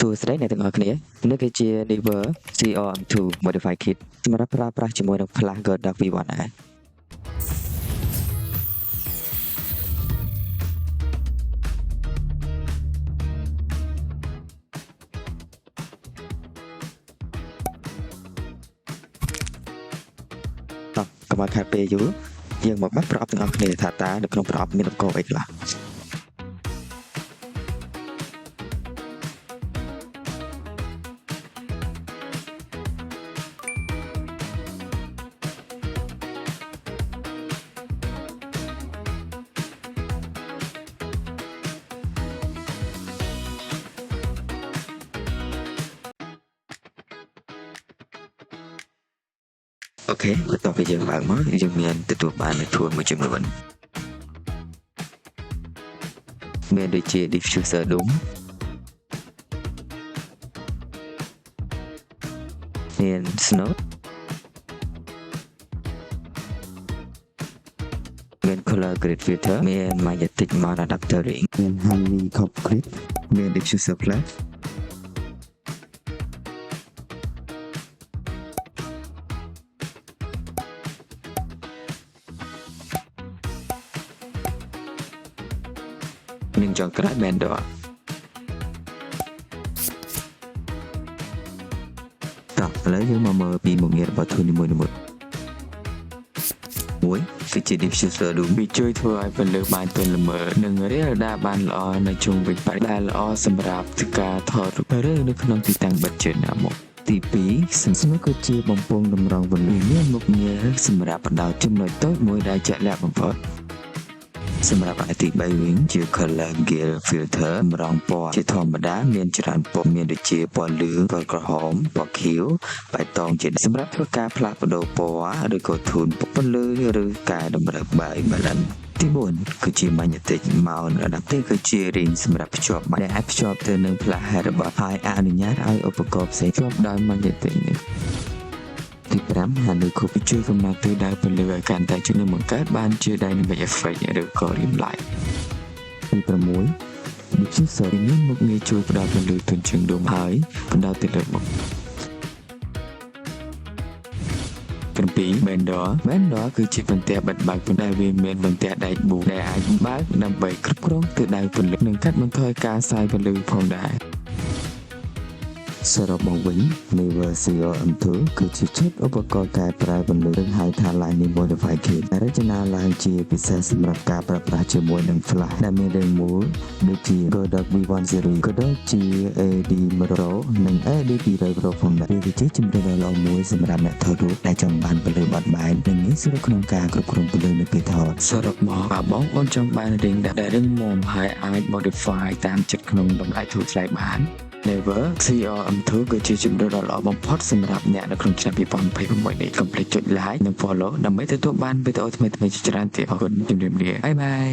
ตัวสไลด์ในទាំងអស់គ្នានេះគឺជា Never CRM2 Modify Kit សម្រាប់ប្រើប្រាស់ជាមួយនឹង Flash Godot V1 ដែរកុំឲ្យខាតពេលយូរយើងមកបាត់ប្រអប់ទាំងអស់គ្នាថាតើនៅក្នុងប្រអប់មានឧបករណ៍អីខ្លះអូខេបន្ទាប់ពីយើងបើកមកយើងមានទទួលបាននូវ tool មួយចំនួនមានដូចជា diffuser DOM មាន snode មាន color grid filter មាន magnetic mount adaptering មាន honeycomb grid មាន diffuser flashនឹងចុងក្រោយ Blender តោះឥឡូវយើងមកមើលពីមុខងាររបស់ tool នីមួយៗមួយគឺជា diffuser DOM វាជួយធ្វើឲ្យពន្លឺបានទន់ល្មើនិងរាលដាលបានល្អនៅជុំវិញបរិយាកាសល្អសម្រាប់ការថតរូបឬនៅក្នុងទីតាំងបិទជើងណាមកទី2សំស្នូគឺជាបំពង់តម្រង់ពន្លឺមានមុខងារសម្រាប់បដោតចំណុចតូចមួយដែលជាក់លាក់បំផុតសម្រាប់អាយទី3វិញជា color grid filter តម្រង់ពណ៌ជាធម្មតាមានច្រើនពណ៌មានដូចជាពណ៌លឿងពណ៌ក្រហមពណ៌ខៀវបៃតងជាសម្រាប់ធ្វើការផ្លាស់ប្ដូរពណ៌ឬក៏ធូនពន្លឺឬកែតម្រូវបាយ balance ទី4គឺជា magnetic mount adapter គឺជា ring សម្រាប់ភ្ជាប់ដែលអាចភ្ជាប់ទៅនឹង flash head របស់ហើយអនុញ្ញាតឲ្យឧបករណ៍ផ្សេងភ្ជាប់ដោយ magnetic នេះទី5 Honeycomb ជួយកំណត់ទិសដៅពន្លឺឲ្យកាន់តែជំនួសបង្កើតបានជា Dynamic Effect ឬក៏ Rim Light ទី6 Diffuser មានមុខងារជួយផ្ដល់ពន្លឺទន់ជាងដុំហើយបណ្ដោតទៅលើមុខ7 Blender គឺជាបន្ទះបិទបើកប៉ុន្តែវាមានបន្ទះដែកប៊ូដែលអាចបើកដើម្បីគ្រប់គ្រងទិសដៅពន្លឺនិងកាត់បន្ថយការសាយពន្លឺផងដែរសរុបមកវិញ Never CRM2 គឺជាឈុតឧបករណ៍កែប្រែពន្លឺនិងហៅថា Lightning Modify Kit ដែលរចនាឡើងជាពិសេសសម្រាប់ការប្រើប្រាស់ជាមួយនឹង Flash ដែលមានរាងមូលដូចជា Godot V1 Series Godot GAD100 និង AD200 Pro ផងដែរវាជាជម្រើសដ៏ល្អមួយសម្រាប់អ្នកថតរូបដែលចង់បានពន្លឺបត់បែននិងងាយស្រួលក្នុងការគ្រប់គ្រងពន្លឺនៅពេលថតសរុបមកបងប្អូនចង់បានរីងដែលរឹងមាំហើយអាច modify តាមចិត្តក្នុងតម្លៃធូរថ្លៃបាន Never CRM2 គឺជាជម្រើសដ៏ល្អបំផុតសម្រាប់អ្នកនៅក្នុងឆ្នាំ2026នេះកុំភ្លេចចុច like និង follow ដើម្បីទទួលបានវីដេអូថ្មីៗជាច្រើនទៀតអរគុណជំរាបលាបាយបាយ